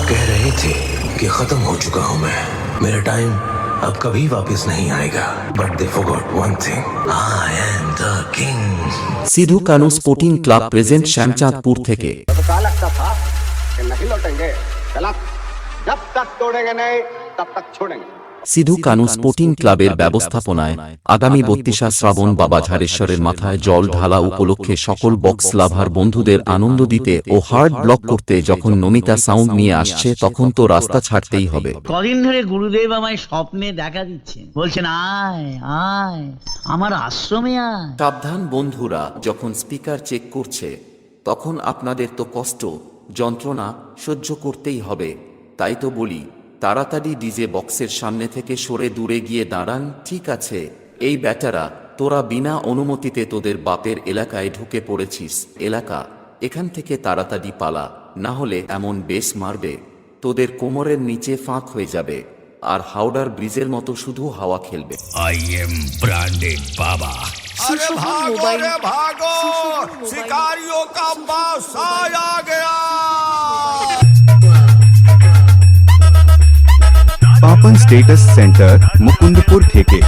कह रहे थे कि खत्म हो चुका हूं मैं, मेरा टाइम अब कभी वापस नहीं आएगा, but they forgot one thing, I am the king. Sidhu Kanu sporting club present Shyamchandpur থেকে। तो कहा लगता था कि नहीं लौटेंगे, गलत। जब तक तोड़ेंगे नहीं तब तक छोड़ेंगे। সিধু কানু স্পোর্টিং ক্লাবের ব্যবস্থাপনায় আগামী ৩২ শ্রাবণ বাবা ঝাড়েশ্বরের মাথায় জল ঢালা উপলক্ষে সকল বক্স লাভার বন্ধুদের আনন্দ দিতে ও হার্ট ব্লক করতে যখন নমিতা সাউন্ড নিয়ে আসছে, তখন তো রাস্তা ছাড়তেই হবে। কদিন ধরে গুরুদেব আমায় স্বপ্নে দেখা দিচ্ছে, বলছেন আয় আয় আমার আশ্রমে আয়। সাবধান বন্ধুরা, যখন স্পিকার চেক করছে তখন আপনাদের তো কষ্ট যন্ত্রণা সহ্য করতেই হবে। তাই তো বলি, তাড়াতাড়ি ডিজে বক্সের সামনে থেকে সরে দূরে গিয়ে দাঁড়ান। ঠিক আছে এই ব্যাটারা, তোরা বিনা অনুমতিতে তোদের বাপের এলাকায় ঢুকে পড়েছিস। এলাকা এখান থেকে তাড়াতাড়ি পালা, না হলে এমন বেশ মারবে তোদের কোমরের নিচে ফাঁক হয়ে যাবে, আর হাওড়ার ব্রিজের মতো শুধু হাওয়া খেলবে। आई एम ब्रांडेड बाबा। अरे भागो रे भागो, शिकारियों का बासा आ गया। पापन स्टेटस सेंटर मुकुंदपुर ठेके।